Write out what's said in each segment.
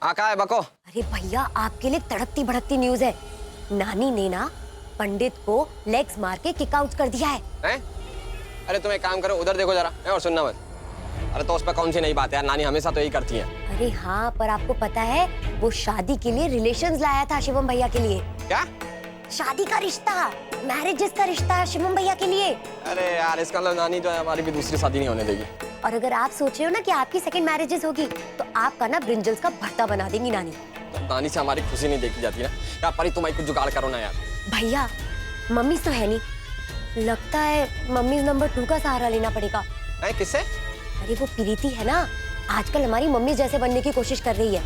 हाँ कहा है बको। अरे भैया आपके लिए तड़कती भड़कती न्यूज है। नानी ने ना पंडित को लेग्स मार के किक आउट कर दिया है। हैं? अरे तुम एक काम करो, उधर देखो जरा और सुनना मत। अरे तो उस पर कौन सी नई बात है यार, नानी हमेशा तो यही करती है। अरे हाँ, पर आपको पता है वो शादी के लिए रिलेशंस लाया था शिवम भैया के लिए। क्या? शादी का रिश्ता, मैरिजेस का रिश्ता शिवम भैया के लिए। अरे यार इसका मतलब नानी जो है हमारी भी दूसरी शादी नहीं होने देगी। और अगर आप सोच रहे हो ना कि आपकी सेकंड मैरिजेस होगी तो आपका ना ब्रिंजल्स का भरता बना देंगी नानी। तो नानी से हमारी खुशी नहीं देखी जाती ना यार। परी तुम्हारी कुछ जुगाड़ करो ना यार। भैया मम्मी तो है नहीं, लगता है मम्मी नंबर 2 का सहारा लेना पड़ेगा। किससे? अरे वो प्रीति है ना, आजकल हमारी मम्मी जैसे बनने की कोशिश कर रही है।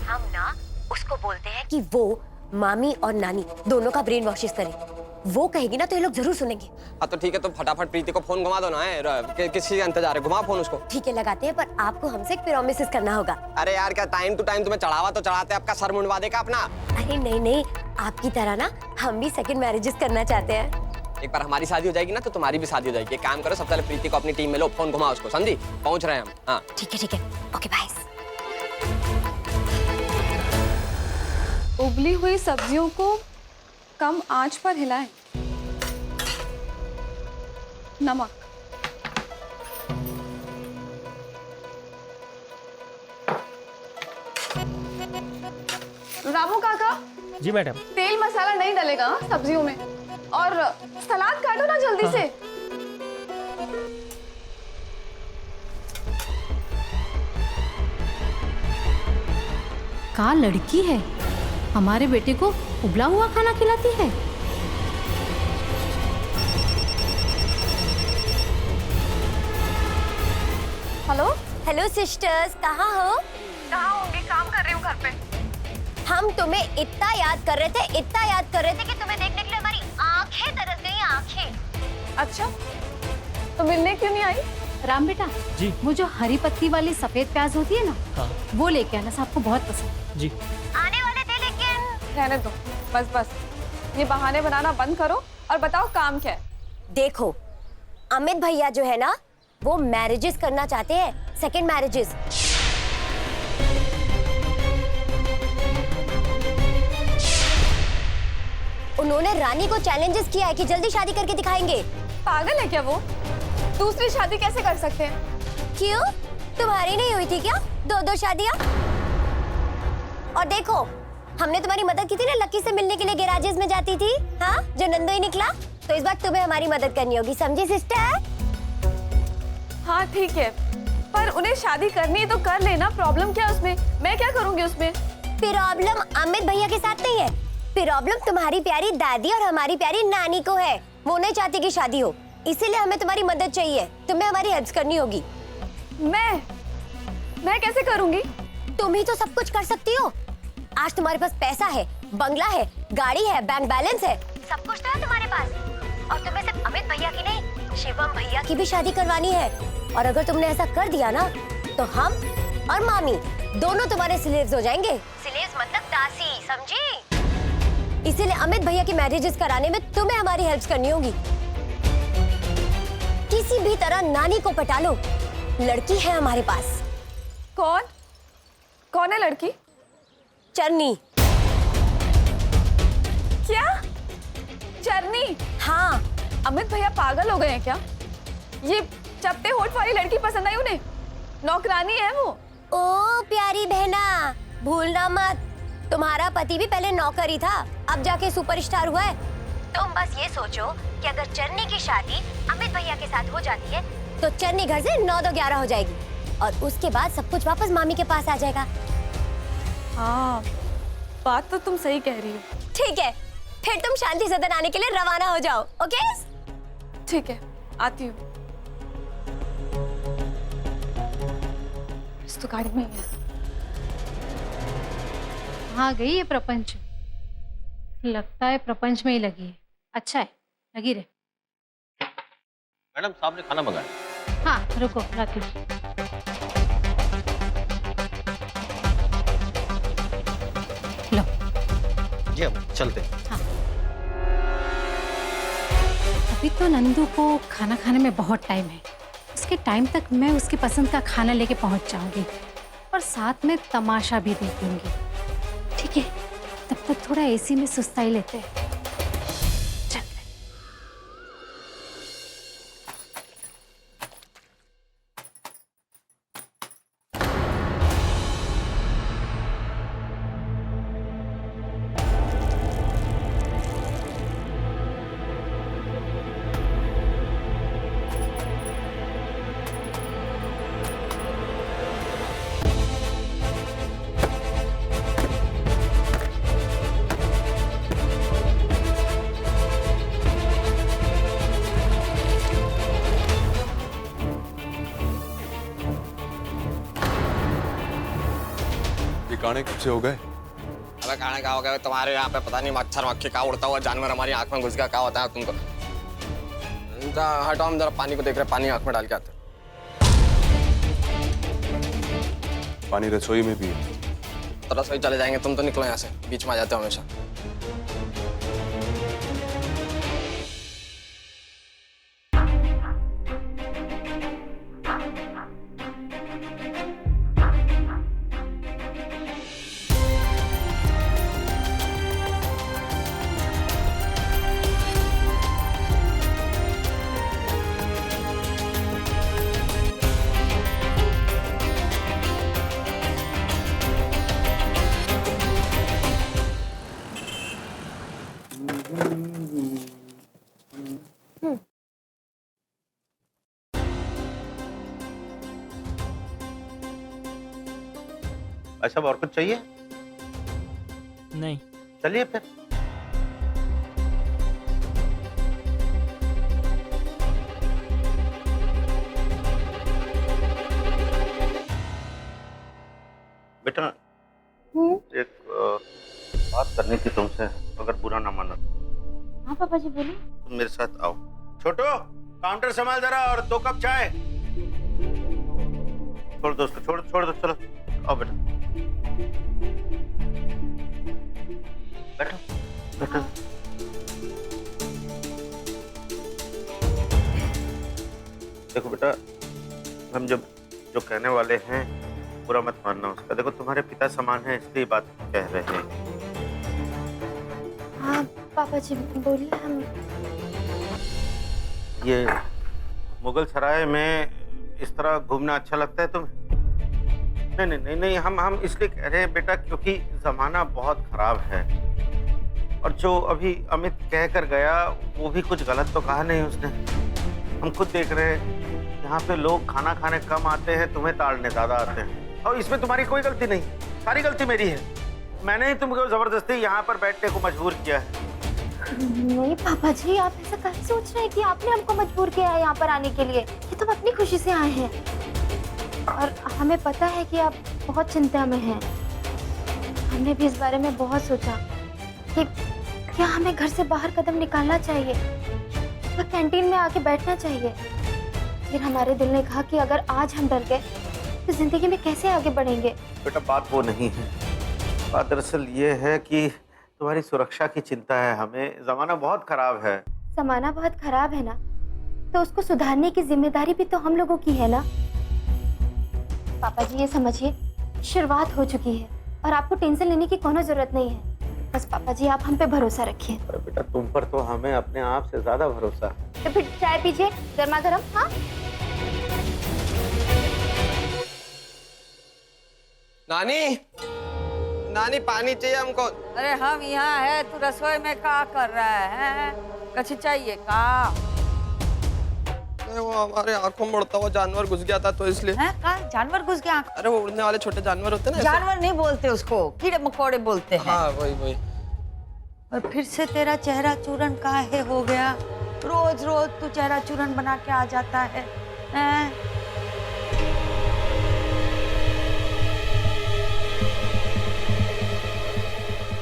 हम ना उसको बोलते हैं कि वो मामी और नानी दोनों का ब्रेन वॉशेस करे। वो कहेगी ना तो ये लोग जरूर सुनेंगे। हाँ तो ठीक है, तो फटाफट प्रीति को फोन घुमा दो ना। है किस चीज का इंतजार है, घुमा फोन उसको। ठीक है लगाते हैं, पर आपको हमसे एक प्रॉमिस करना होगा। अरे यार क्या टाइम टू टाइम तुम्हें चढ़ावा तो चढ़ाते हैं, आपका सर मुंडवा देगा अपना। अरे नहीं नहीं, आपकी तरह ना हम भी सेकंड मैरिजेस करना चाहते हैं। एक बार हमारी शादी हो जाएगी ना तो तुम्हारी भी शादी हो जाएगी। एक काम करो, सबसे पहले प्रीति को अपनी टीम में लो, फोन घुमा उसको। समझी? पहुंच रहे हैं हम। हाँ ठीक है ओके बाय। उबली हुई सब्जियों को कम आंच पर हिलाएं। नमक, रामू काका। जी मैडम। तेल मसाला नहीं डलेगा सब्जियों में, और सलाद काटो ना जल्दी से। का लड़की है, हमारे बेटे को उबला हुआ खाना खिलाती है। हेलो हेलो सिस्टर्स, कहाँ हो? कहाँ होंगे? काम कर रही हूँ घर पे। हम तुम्हें इतना याद कर रहे थे कि तुम्हें देखने के लिए हमारी आंखें तरस गई, आंखें। अच्छा, तो मिलने क्यों नहीं आई? राम बेटा जी। वो जो हरी पत्ती वाली सफेद प्याज होती है ना, हाँ। वो लेके आना, आपको बहुत पसंद। जी। आने वाले थे लेकिन। रहने दो, बस ये बहाने बनाना बंद करो और बताओ काम क्या है। देखो अमित भैया जो है ना वो मैरिजेस करना चाहते हैं, सेकंड मैरिजेस। उन्होंने रानी को चैलेंजेस किया है कि जल्दी शादी करके दिखाएंगे। पागल है क्या वो? दूसरी शादी कैसे कर सकते हैं? क्यों, तुम्हारी नहीं हुई थी क्या 2-2 शादियां? और देखो हमने तुम्हारी मदद की थी ना, लकी से मिलने के लिए गैराजेस में जाती थी, हाँ, जो नंदो ही निकला। तो इस बार तुम्हें हमारी मदद करनी होगी, समझी सिस्टर? हाँ ठीक है, पर उन्हें शादी करनी है तो कर लेना, प्रॉब्लम क्या उसमें? मैं क्या करूंगी उसमें? प्रॉब्लम अमित भैया के साथ नहीं है, प्रॉब्लम तुम्हारी प्यारी दादी और हमारी प्यारी नानी को है। वो नहीं चाहती कि शादी हो, इसीलिए हमें तुम्हारी मदद चाहिए। तुम्हें हमारी हेल्प करनी होगी। मैं कैसे करूंगी? तुम ही तो सब कुछ कर सकती हो। आज तुम्हारे पास पैसा है, बंगला है, गाड़ी है, बैंक बैलेंस है, सब कुछ तो है तुम्हारे पास। और तुम्हें सिर्फ अमित भैया की नहीं, शिवम भैया की भी शादी करवानी है। और अगर तुमने ऐसा कर दिया ना तो हम और मामी दोनों तुम्हारे स्लेव्स हो जाएंगे। स्लेव्स मतलब दासी, समझी? इसीलिए अमित भैया की मैरिजेस कराने में तुम्हें हमारी हेल्प करनी होगी। किसी भी तरह नानी को पटा लो, लड़की है हमारे पास। कौन है लड़की? चरनी। क्या? चरनी? हाँ। अमित भैया पागल हो गए हैं क्या? ये चपटे होठ वाली लड़की पसंद आई उन्हें? नौकरानी है वो। ओ प्यारी बहना, भूलना मत, तुम्हारा पति भी पहले नौकर ही था, अब जाके सुपरस्टार हुआ है। तुम बस ये सोचो कि अगर चरनी की शादी अमित भैया के साथ हो जाती है तो चरनी घर से 9-11 हो जाएगी, और उसके बाद सब कुछ वापस मामी के पास आ जाएगा। हाँ, बात तो तुम सही कह रही हो। ठीक है, फिर तुम शांति सदन आने के लिए रवाना हो जाओ। ओके? ठीक है, आती हूँ। इस तो गाड़ी में ही है। कहाँ गई ये प्रपंच? लगता है प्रपंच में ही लगी है। अच्छा है, लगी रहे। मैडम साहब ने खाना मंगाया। हाँ रुको, लाती हूँ। लो। जी हम चलते हैं। हाँ। अभी तो नंदू को खाना खाने में बहुत टाइम है, उसके टाइम तक मैं उसकी पसंद का खाना लेके पहुंच जाऊंगी। और साथ में तमाशा भी देखूंगी। ठीक है, तब तक थोड़ा एसी में सुस्ताई लेते हैं। चल। गाने कब से हो गए? अबे खाने का हो गया तुम्हारे यहाँ पे, पता नहीं मच्छर मक्खी का उड़ता हुआ जानवर हमारी आंख में घुस गया, क्या होता है तुमको? हटाओ, हम जरा पानी को देख रहे, पानी आंख में डाल के आते। पानी रसोई में भी है। तो रसोई चले जाएंगे, तुम तो निकलो यहाँ से, बीच में आ जाते हो हमेशा। ऐसा और कुछ चाहिए? नहीं। चलिए फिर। बेटा एक बात करनी थी तुमसे, अगर बुरा ना मानो। हाँ पापा जी बोलिए। तुम मेरे साथ आओ। छोटू, काउंटर संभाल जरा और 2 कप चाय। छोड़ दो उसको, छोड़ दो, चलो आओ बेटा। बैठो बैठो। देखो बेटा, हम जो कहने वाले हैं बुरा मत मानना उसका। देखो तुम्हारे पिता समान है, इसलिए बात कह रहे हैं। हाँ पापा जी बोलिए। हम ये मुगल सराय में इस तरह घूमना अच्छा लगता है तुम्हें? नहीं, हम इसलिए कह रहे हैं बेटा, क्योंकि जमाना बहुत खराब है। और जो अभी अमित कह कर गया वो भी कुछ गलत तो कहा नहीं उसने। हम खुद देख रहे हैं यहाँ पे लोग खाना खाने कम आते हैं, तुम्हें ताड़ने ज्यादा आते हैं। और इसमें तुम्हारी कोई गलती नहीं, सारी गलती मेरी है। मैंने ही तुमको जबरदस्ती यहाँ पर बैठने को मजबूर किया है। नहीं पापा जी, आप ऐसा कैसे सोच रहे हैं कि आपने हमको मजबूर किया है यहाँ पर आने के लिए? ये तो हम अपनी खुशी से आए हैं और हमें पता है कि आप बहुत चिंता में हैं। हमने भी इस बारे में बहुत सोचा कि क्या हमें घर से बाहर कदम निकालना चाहिए या कैंटीन में आके बैठना चाहिए। फिर हमारे दिल ने कहा कि अगर आज हम डर गए तो जिंदगी में कैसे आगे बढ़ेंगे। बेटा बात वो नहीं है, बात दरअसल ये है कि तुम्हारी सुरक्षा की चिंता है हमें। जमाना बहुत खराब है। जमाना बहुत खराब है ना, तो उसको सुधारने की जिम्मेदारी भी तो हम लोगों की है ना। पापा जी ये समझिए, शुरुआत हो चुकी है और आपको टेंशन लेने की कोनो जरूरत नहीं है। बस पापा जी आप हम पे भरोसा रखिए। अरे बेटा तुम पर तो हमें अपने आप से ज्यादा भरोसा है। तो फिर चाय पीजिए गर्मा गर्म। हाँ नानी पानी चाहिए हमको। अरे हम यहाँ है, तू रसोई में क्या कर रहा है? कुछ चाहिए का? वो हमारे आंखों में उड़ता हुआ जानवर घुस गया था तो इसलिए। हैं? का जानवर घुस गया? अरे वो उड़ने वाले छोटे जानवर होते हैं ना। जानवर नहीं बोलते उसको, कीड़े मकोड़े बोलते हैं। हाँ वही। और फिर से तेरा चेहरा चूरन काहे हो गया? रोज रोज तू चेहरा चूरन बना के आ जाता है, हैं?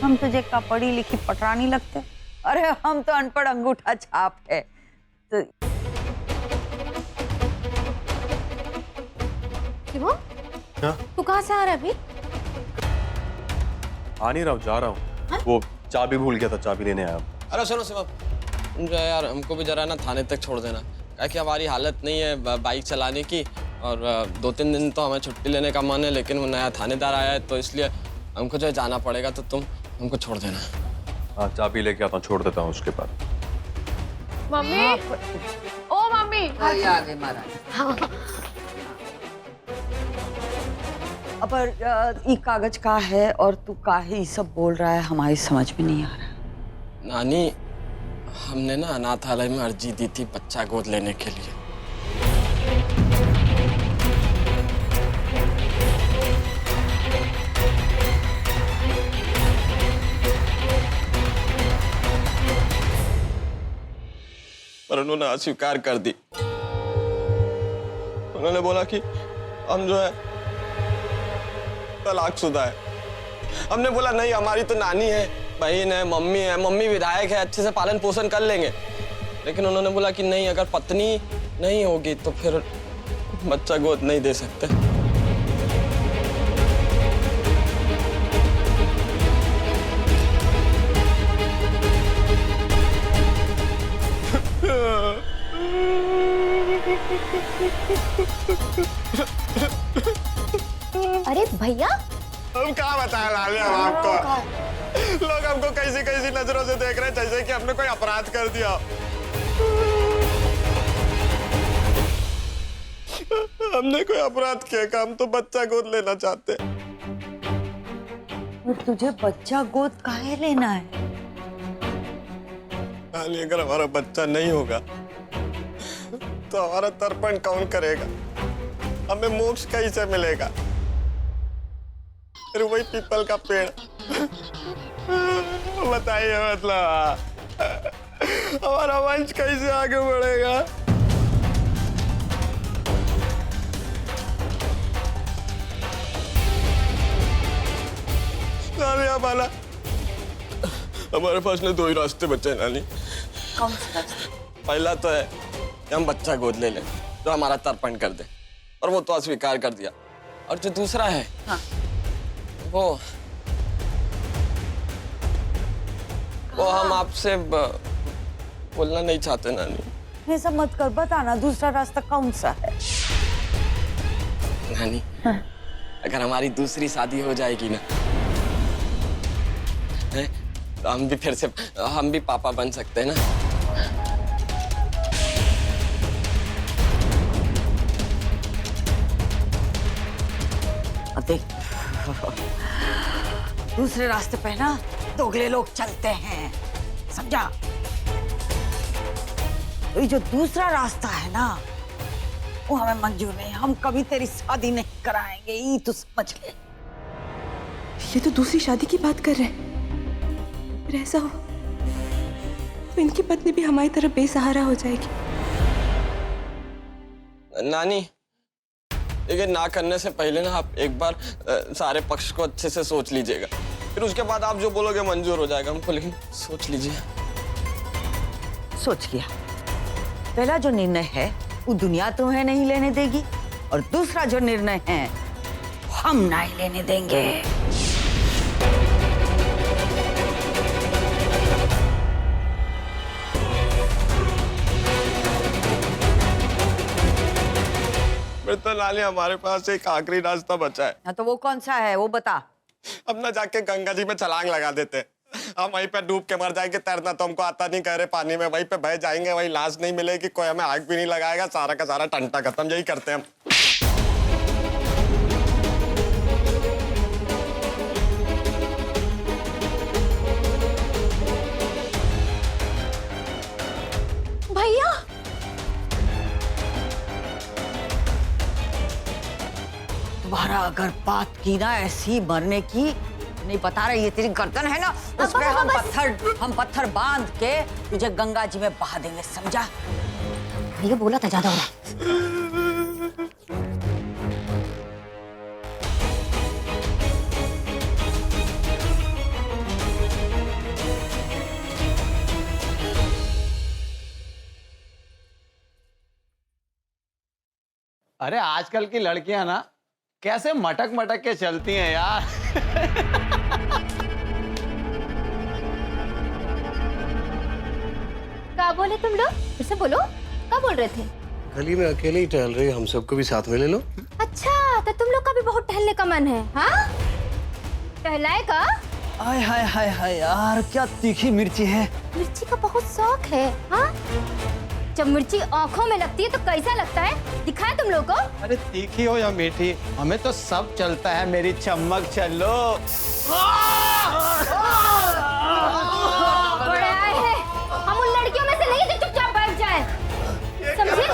हम तुझे का पढ़ी लिखी पटरानी लगते? अरे हम तो अनपढ़ अंगूठा छाप है। तो शिवम, तू कहाँ से आ रहा है अभी? आ नहीं रहा हूँ, जा रहा हूँ। वो चाबी भूल गया था, चाबी लेने आया। अरे सुनो शिवम, तुम जो है यार हमको भी जरा ना थाने तक छोड़ देना, क्या कि हमारी हालत नहीं है बाइक चलाने की। और 2-3 दिन तो हमें छुट्टी लेने का मन है, लेकिन वो नया थानेदार आया है तो इसलिए हमको जो है जाना पड़ेगा, तो तुम हमको छोड़ देना। हाँ चाबी लेके आता हूँ, छोड़ देता हूँ उसके बाद। मम्मी, ओ मम्मी, आ गए महाराज। अब ये कागज का है और तू काहे ये सब बोल रहा है, हमारी समझ में नहीं आ रहा। नानी, हमने ना अनाथालय में अर्जी दी थी बच्चा गोद लेने के लिए। पर उन्होंने अस्वीकार कर दी। उन्होंने बोला कि हम जो है तलाकशुदा है। हमने बोला नहीं, हमारी तो नानी है, बहन है, मम्मी विधायक है, अच्छे से पालन पोषण कर लेंगे। लेकिन उन्होंने बोला कि नहीं, अगर पत्नी नहीं होगी तो फिर बच्चा गोद नहीं दे सकते। अरे भैया, हम क्या बताएं लाले हम आपको। लोग हमको कैसी कैसी नजरों से देख रहे हैं, जैसे कि हमने कोई अपराध कर दिया। हमने कोई अपराध किया का? हम तो बच्चा गोद लेना चाहते हैं। तुझे बच्चा गोद काहे लेना है? नानी, अगर हमारा बच्चा नहीं होगा तो हमारा तर्पण कौन करेगा? हमें मोक्ष कैसे मिलेगा? फिर वही पीपल का पेड़। बताइए, मतलब हमारा वंश कैसे आगे बढ़ेगा? नानी, हमारा हमारे पास ने 2 ही रास्ते बचे हैं नानी। कौन सा रास्ता? पहला तो है कि हम बच्चा गोद ले लें, जो हमारा तर्पण कर दे, और वो तो अस्वीकार कर दिया। और जो दूसरा है, हाँ। वो हम आपसे बोलना नहीं चाहते नानी। ऐसा मत कर, बताना दूसरा रास्ता कौन सा है? नानी, अगर हमारी दूसरी शादी हो जाएगी ना, है, तो हम भी पापा बन सकते हैं ना। देख, दूसरे रास्ते पे ना दोगले लोग चलते हैं, समझा? ये जो दूसरा रास्ता है ना, वो हमें मंजूर नहीं। हम कभी तेरी शादी नहीं कराएंगे, ये तो समझ ले। ये तो दूसरी शादी की बात कर रहे हैं। अगर ऐसा हो तो इनकी पत्नी भी हमारी तरह बेसहारा हो जाएगी। नानी, लेकिन ना करने से पहले ना आप एक बार सारे पक्ष को अच्छे से सोच लीजिएगा, फिर उसके बाद आप जो बोलोगे मंजूर हो जाएगा हमको, लेकिन सोच लीजिए। सोच लिया। पहला जो निर्णय है वो दुनिया तुम्हें नहीं लेने देगी, और दूसरा जो निर्णय है हम नहीं लेने देंगे। तो नानी, हमारे पास एक आखिरी रास्ता बचा है। हाँ, तो वो कौन सा है वो बता। अब ना जाके गंगा जी में छलांग लगा देते हैं। हम वहीं पे डूब के मर जाएंगे। तैरना तो हमको आता नहीं, कह रहे पानी में, वहीं पे बह जाएंगे, वहीं लाश नहीं मिलेगी, कोई हमें आग भी नहीं लगाएगा, सारा का सारा टंटा खत्म। यही करते हैं हम। भैया, तुम्हारा अगर बात की ना ऐसी मरने की, नहीं बता रही, ये तेरी गर्दन है ना, उस पे हम पत्थर बांध के तुझे गंगा जी में बहा देंगे, समझा? भैया बोला था ज्यादा हो रहा है। अरे आजकल की लड़कियां ना कैसे मटक मटक के चलती हैं यार। क्या बोले तुम लोग? फिर से बोलो, क्या बोल रहे थे? गली में अकेले ही टहल रही, हम सबको भी साथ में ले लो। अच्छा, तो तुम लोग का भी बहुत टहलने का मन है, हाँ? टहलाए का? हाय हाय हाय हाय यार, क्या तीखी मिर्ची है। मिर्ची का बहुत शौक है, हाँ? जब मिर्ची आंखों में लगती है तो कैसा लगता है, दिखाए तुम लोग को? अरे तीखी हो या मीठी, हमें तो सब चलता है मेरी चम्मक। चलो बड़े आए हैं, हम उन लड़कियों में से नहीं जो चुपचाप बैठ जाए, समझे?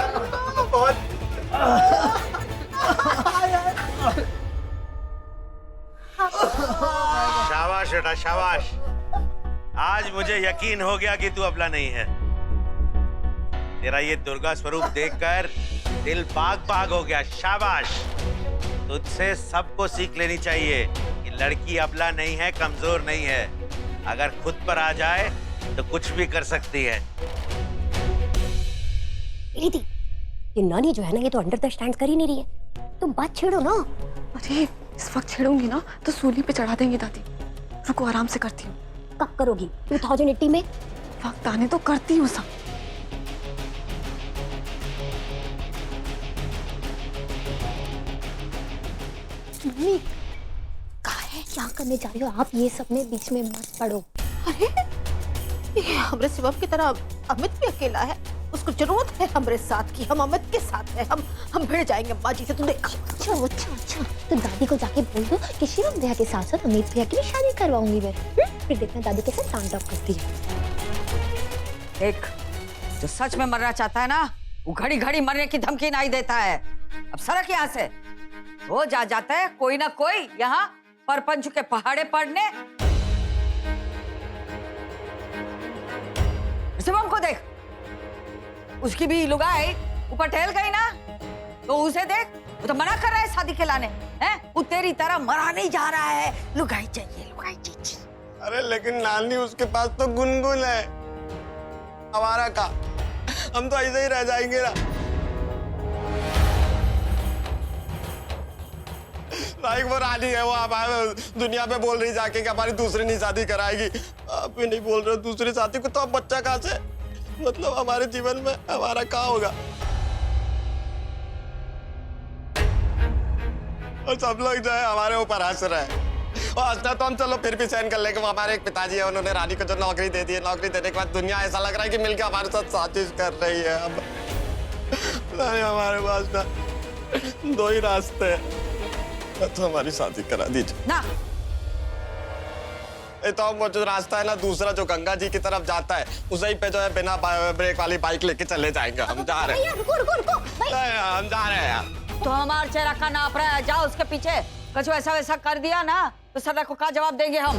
शाबाश बेटा शाबाश। आज मुझे यकीन हो गया कि तू अबला नहीं है। तेरा ये दुर्गा स्वरूप देखकर दिल बाग बाग हो गया। शाबाश। तुझसे सबको सीख लेनी चाहिए कि लड़की अबला नहीं है, कमजोर नहीं है। अगर खुद पर आ जाए तो कुछ भी कर सकती है। दीदी, ये नानी जो है ना, ये तो अंडरस्टैंड कर ही नहीं रही है। तुम बात छेड़ो ना। अरे इस वक्त छेड़ूंगी ना तो सूली पे चढ़ा देंगे दादी। रुको, आराम से करती हूँ। कब करोगी? 2080 में? वक्त आने तो करती हूँ सब। मम्मी, कहाँ है? क्या करने जा रही हो आप? ये सब में बीच में मत पड़ो। अरे ये हमरे शिवम की तरह अमित भी अकेला है, उसको जरूरत है हमरे साथ की। हम अमित के साथ है, हम भिड़ जाएंगे अम्मा जी से। तू देख। अच्छा अच्छा अच्छा, तो दादी को जाके बोल दो कि शिवम भैया के साथ साथ अमित भैया की भी शादी करवाऊंगी मैं। फिर देखना दादी के साथ तांडव करती है। देख, जो सच में मरना चाहता है ना, वो घड़ी घड़ी मरने की धमकी नहीं देता है। अब सड़क यहाँ से वो जाता है कोई ना कोई यहाँ परपंच के पहाड़े पड़ने। शिवम को देख, उसकी भी लुगाई ऊपर टहल गई ना, तो उसे देख, वो तो मना कर रहा है शादी के लाने हैं। वो तेरी तरह मरा नहीं जा रहा है। लुगाई चाहिए, लुगाई चाहिए। अरे लेकिन नानी, उसके पास तो गुनगुन है, हमारा का। हम तो ऐसे ही रह जाएंगे ना। लाइक वो रानी है, वो हमारे दुनिया पे बोल रही जाके कि हमारी दूसरी नहीं शादी कराएगी। आप भी नहीं बोल रहे हो दूसरी शादी को, तो अब बच्चा कहाँ से? मतलब हमारे जीवन में हमारा क्या होगा? और सब लोग जो है हमारे ऊपर हंस रहे हैं। और हंसना तो हम चलो फिर भी सहन कर लेंगे। वो हमारे एक पिताजी है, उन्होंने रानी को जो नौकरी दे दी है, नौकरी देने के बाद दुनिया ऐसा लग रहा है कि मिलकर हमारे साथ साजिश कर रही है। अब नहीं, हमारे पास ना दो ही रास्ते हैं, तो हमारी शादी करा दीजिए ना। तो वो जो रास्ता है ना दूसरा, जो गंगा जी की तरफ जाता है, उसी पे जो है बिना ब्रेक वाली बाइक लेके चले जाएंगे। हम जा रहे हैं। रुको रुको रुको भाई। हम जा रहे हैं यार। तो हमारा चेहरा का नाप रहा है, जाओ उसके पीछे। कुछ ऐसा वैसा कर दिया ना तो सदा को क्या जवाब देंगे हम?